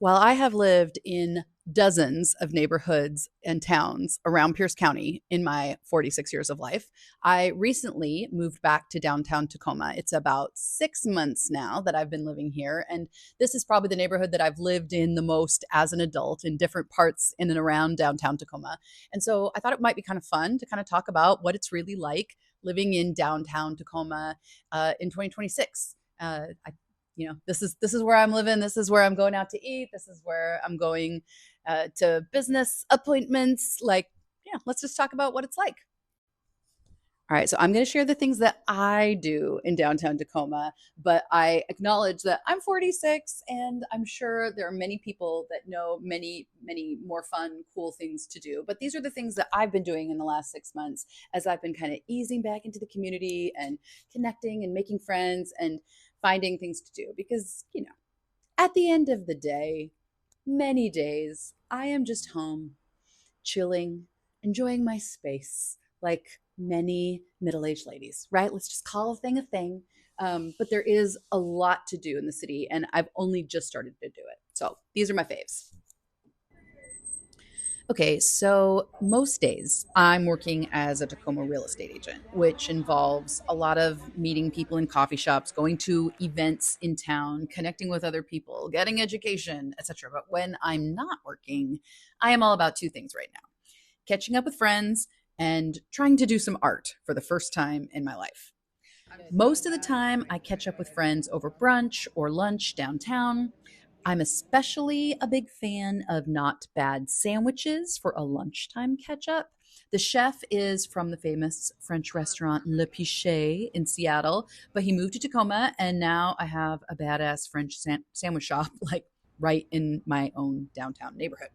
While I have lived in dozens of neighborhoods and towns around Pierce County in my 46 years of life, I recently moved back to downtown Tacoma. It's about 6 months now that I've been living here. And this is probably the neighborhood that I've lived in the most as an adult in different parts in and around downtown Tacoma. And so I thought it might be kind of fun to kind of talk about what it's really like living in downtown Tacoma in 2026. This is where I'm living. This is where I'm going out to eat. This is where I'm going to business appointments. Like, yeah, let's just talk about what it's like. All right, so I'm going to share the things that I do in downtown Tacoma, but I acknowledge that I'm 46 and I'm sure there are many people that know many, many more fun, cool things to do. But these are the things that I've been doing in the last 6 months as I've been kind of easing back into the community and connecting and making friends and finding things to do. Because, at the end of the day, many days, I am just home, chilling, enjoying my space, like many middle aged ladies, right? Let's just call a thing a thing. But there is a lot to do in the city, and I've only just started to do it. So these are my faves. Okay, so most days I'm working as a Tacoma real estate agent, which involves a lot of meeting people in coffee shops, going to events in town, connecting with other people, getting education, etc. But when I'm not working, I am all about two things right now: catching up with friends and trying to do some art for the first time in my life. Most of the time, I catch up with friends over brunch or lunch downtown. I'm especially a big fan of Not Bad sandwiches for a lunchtime catch up. The chef is from the famous French restaurant Le Pichet in Seattle, but he moved to Tacoma, and now I have a badass French sandwich shop like right in my own downtown neighborhood.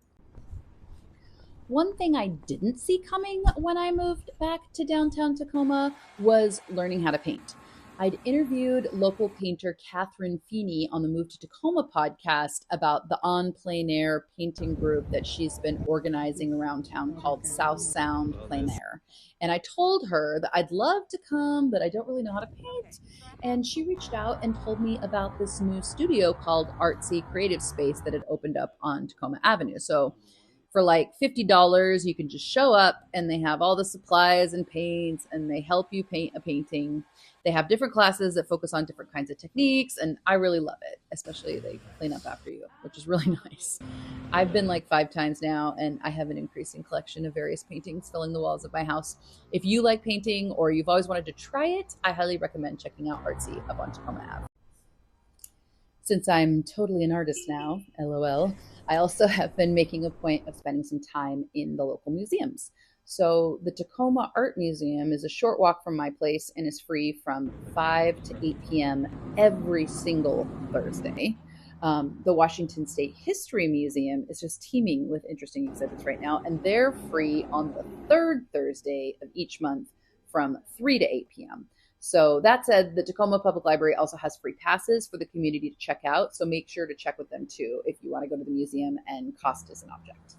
One thing I didn't see coming when I moved back to downtown Tacoma was learning how to paint. I'd interviewed local painter Catherine Feeney on the Move to Tacoma podcast about the on plein air painting group that she's been organizing around town called South Sound Plein Air. And I told her that I'd love to come, but I don't really know how to paint. And she reached out and told me about this new studio called Artsy Creative Space that had opened up on Tacoma Avenue. So for like $50, you can just show up and they have all the supplies and paints and they help you paint a painting. They have different classes that focus on different kinds of techniques, and I really love it. Especially they clean up after you, which is really nice. I've been like 5 times now, and I have an increasing collection of various paintings filling the walls of my house. If you like painting or you've always wanted to try it, I highly recommend checking out Artsy up on Tacoma Ave. Since I'm totally an artist now, LOL, I also have been making a point of spending some time in the local museums. So the Tacoma Art Museum is a short walk from my place and is free from 5 to 8 p.m. every single Thursday. The Washington State History Museum is just teeming with interesting exhibits right now, and they're free on the third Thursday of each month from 3 to 8 p.m. So that said, the Tacoma Public Library also has free passes for the community to check out. So make sure to check with them too if you want to go to the museum and cost is an object.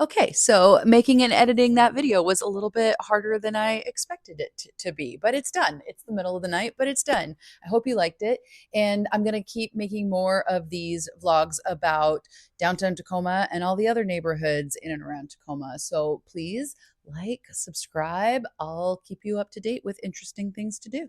Okay, so making and editing that video was a little bit harder than I expected it to be, but it's done. It's the middle of the night, but it's done. I hope you liked it. And I'm going to keep making more of these vlogs about downtown Tacoma and all the other neighborhoods in and around Tacoma. So please like, subscribe. I'll keep you up to date with interesting things to do.